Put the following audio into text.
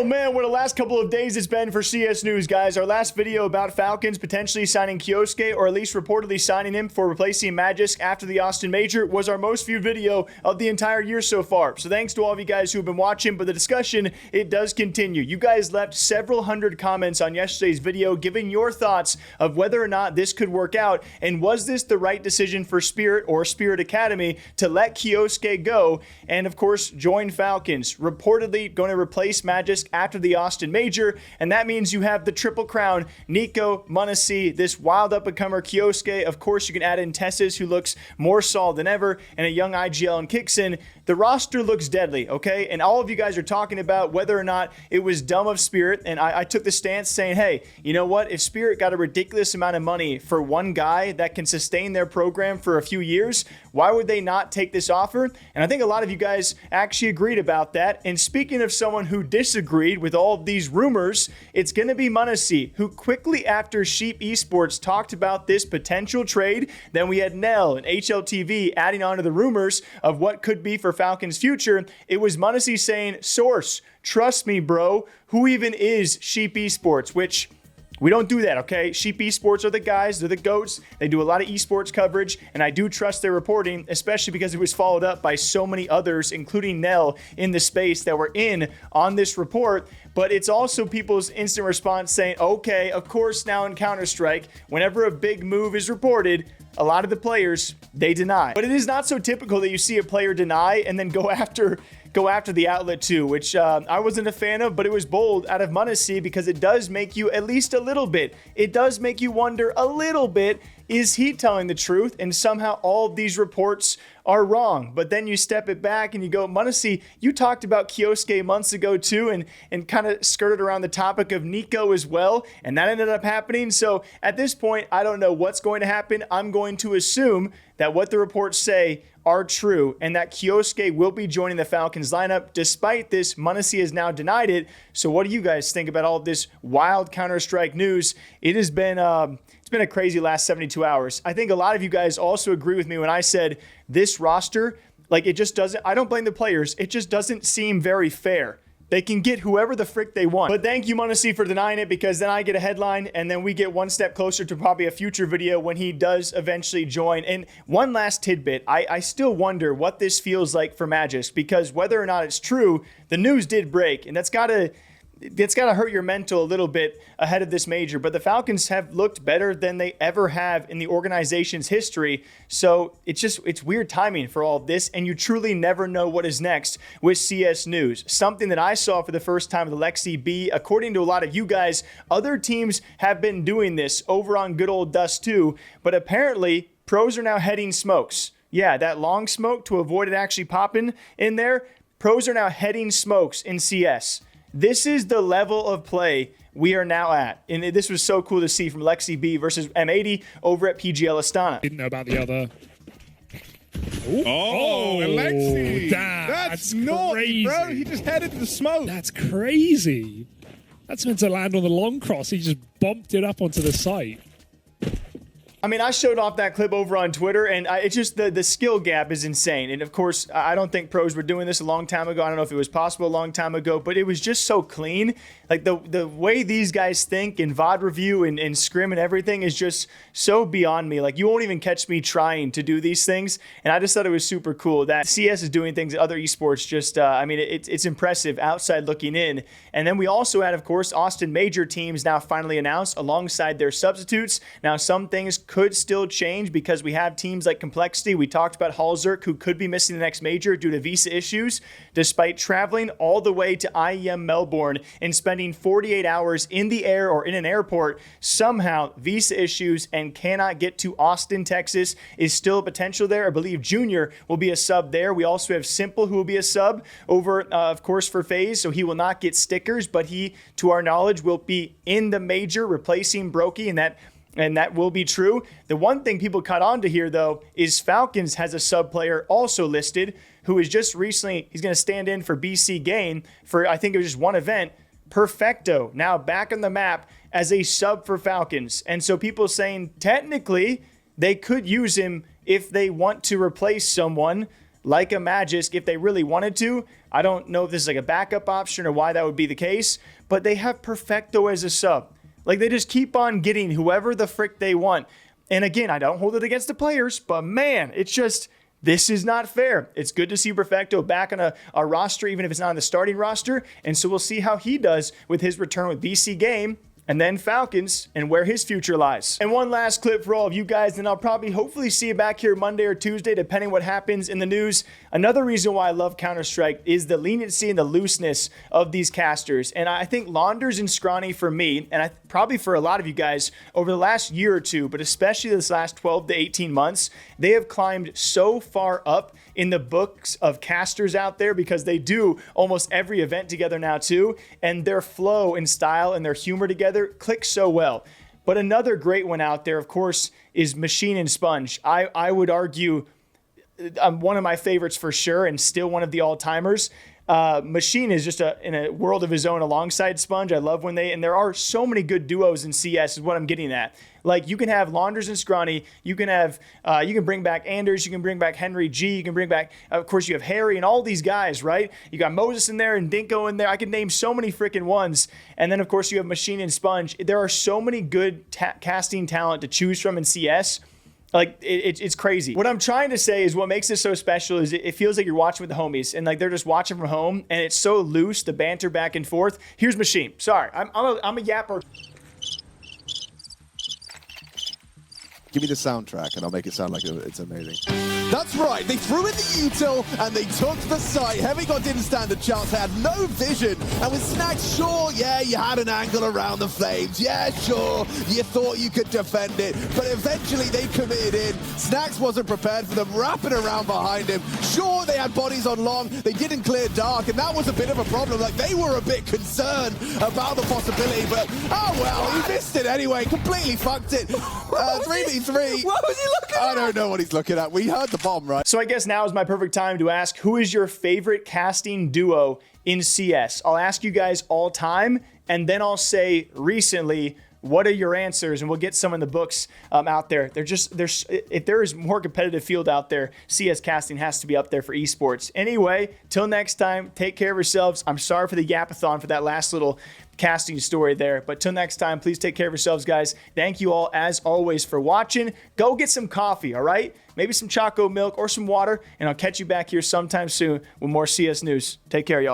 Oh man, what a last couple of days it's been for CS News, guys. Our last video about Falcons potentially signing Kyousuke, or at least reportedly signing him for replacing Magisk after the Austin Major, was our most viewed video of the entire year so far. So thanks to all of you guys who have been watching, but the discussion, it does continue. You guys left several hundred comments on yesterday's video giving your thoughts of whether or not this could work out, and was this the right decision for Spirit or Spirit Academy to let Kyousuke go and, of course, join Falcons. Reportedly going to replace Magisk after the Austin Major, and that means you have the triple crown, Nico, M0nesy, this wild up-and-comer Kyousuke. Of course, you can add in Tessis, who looks more solid than ever, and a young IGL and Kixin. The roster looks deadly, okay? And all of you guys are talking about whether or not it was dumb of Spirit, and I took the stance saying, hey, you know what? If Spirit got a ridiculous amount of money for one guy that can sustain their program for a few years, why would they not take this offer? And I think a lot of you guys actually agreed about that. And speaking of someone who disagreed with all of these rumors, it's going to be M0nesy, who quickly after Sheep Esports talked about this potential trade. Then we had Nell and HLTV adding on to the rumors of what could be for Falcons' future. It was M0nesy saying, source, trust me, bro, who even is Sheep Esports? Which, we don't do that, okay? Sheep Esports are the guys, they're the GOATs. They do a lot of esports coverage, and I do trust their reporting, especially because it was followed up by so many others, including Nell, in the space that were in on this report. But it's also people's instant response saying, okay, of course now in Counter-Strike, whenever a big move is reported, a lot of the players, they deny. But it is not so typical that you see a player deny and then go after the outlet too, which I wasn't a fan of, but it was bold out of M0nesy because it does make you at least a little bit. It does make you wonder a little bit, is he telling the truth? And somehow all of these reports are wrong. But then you step it back and you go, M0nesy, you talked about Kyousuke months ago too, and kind of skirted around the topic of Nico as well, and that ended up happening. So at this point, I don't know what's going to happen. I'm going to assume that what the reports say are true, and that Kyousuke will be joining the Falcons lineup. Despite this, M0nesy has now denied it. So what do you guys think about all of this wild Counter-Strike news? It has been it's been a crazy last 72 hours. I think a lot of you guys also agree with me when I said this roster, like, it just doesn't, I don't blame the players, it just doesn't seem very fair. They can get whoever the frick they want. But thank you, M0nesy, for denying it, because then I get a headline, and then we get one step closer to probably a future video when he does eventually join. And one last tidbit, I still wonder what this feels like for Magisk, because whether or not it's true, the news did break, and that's gotta hurt your mental a little bit ahead of this major. But the Falcons have looked better than they ever have in the organization's history. So it's weird timing for all of this, and you truly never know what is next with CS News. Something that I saw for the first time with Aleksib. According to a lot of you guys, other teams have been doing this over on good old Dust 2, but apparently pros are now heading smokes. Yeah, that long smoke to avoid it actually popping in there. Pros are now heading smokes in CS. This is the level of play we are now at. And this was so cool to see from Aleksib versus M0nesy over at PGL Astana. Didn't know about the other. Oh, Aleksib. That's naughty, crazy, bro. He just headed to the smoke. That's crazy. That's meant to land on the long cross. He just bumped it up onto the site. I mean, I showed off that clip over on Twitter, and it's just the skill gap is insane. And of course, I don't think pros were doing this a long time ago. I don't know if it was possible a long time ago, but it was just so clean. Like the way these guys think in VOD review and scrim and everything is just so beyond me. Like, you won't even catch me trying to do these things. And I just thought it was super cool that CS is doing things that other esports just, I mean, it's impressive outside looking in. And then we also had, of course, Austin Major teams now finally announced alongside their substitutes. Now, some things could still change because we have teams like Complexity. We talked about Halzerk, who could be missing the next major due to visa issues, despite traveling all the way to IEM Melbourne and spending 48 hours in the air or in an airport. Somehow, visa issues and cannot get to Austin, Texas is still a potential there. I believe Junior will be a sub there. We also have Simple, who will be a sub over, of course, for FaZe, so he will not get stickers, but he, to our knowledge, will be in the major replacing Brokey, and that will be true. The one thing people caught on to here, though, is Falcons has a sub player also listed who is just recently, he's going to stand in for BC Gain for, I think it was just one event. Perfecto, now back on the map as a sub for Falcons. And so people saying technically they could use him if they want to replace someone. like a Magisk if they really wanted to. I don't know if this is like a backup option or why that would be the case, but they have Perfecto as a sub. Like, they just keep on getting whoever the frick they want. And again, I don't hold it against the players, but man, it's just, this is not fair. It's good to see Perfecto back on a roster, even if it's not on the starting roster. And so we'll see how he does with his return with BC Game, and then Falcons, and where his future lies. And one last clip for all of you guys, and I'll probably hopefully see you back here Monday or Tuesday, depending what happens in the news. Another reason why I love Counter-Strike is the leniency and the looseness of these casters. And I think Launders and Scrawny for me, and probably for a lot of you guys over the last year or two, but especially this last 12 to 18 months, they have climbed so far up in the books of casters out there because they do almost every event together now too, and their flow and style and their humor together clicks so well. But another great one out there, of course, is Machine and Sponge. I would argue one of my favorites for sure, and still one of the all-timers. Machine is just in a world of his own alongside Sponge. I love when and there are so many good duos in CS is what I'm getting at. Like, you can have Launders and Scrawny, you can have, you can bring back Anders, you can bring back Henry G, you can bring back, of course, you have Harry and all these guys, right? You got Moses in there and Dinko in there. I can name so many freaking ones. And then, of course, you have Machine and Sponge. There are so many good casting talent to choose from in CS. Like, it's crazy. What I'm trying to say is what makes this so special is it feels like you're watching with the homies, and like they're just watching from home, and it's so loose, the banter back and forth. Here's Machine. Sorry, I'm a yapper. Give me the soundtrack and I'll make it sound like it's amazing. That's right, they threw in the util and they took the site. Heavy-God didn't stand a chance, they had no vision. And with Snags, sure, yeah, you had an angle around the flames. Yeah, sure, you thought you could defend it. But eventually they committed in. Snags wasn't prepared for them, wrapping around behind him. Sure, they had bodies on long, they didn't clear dark, and that was a bit of a problem. Like, they were a bit concerned about the possibility, but oh well, he missed it anyway, completely fucked it. 3v3. What was he looking at? I don't know what he's looking at. We heard the bomb, right? So I guess now is my perfect time to ask, who is your favorite casting duo in CS? I'll ask you guys all time, and then I'll say recently, what are your answers? And we'll get some in the books out there. If there is more competitive field out there, CS casting has to be up there for esports. Anyway, till next time, take care of yourselves. I'm sorry for the yapathon for that last little casting story there. But till next time, please take care of yourselves, guys. Thank you all, as always, for watching. Go get some coffee, all right? Maybe some choco milk or some water, and I'll catch you back here sometime soon with more CS news. Take care, y'all.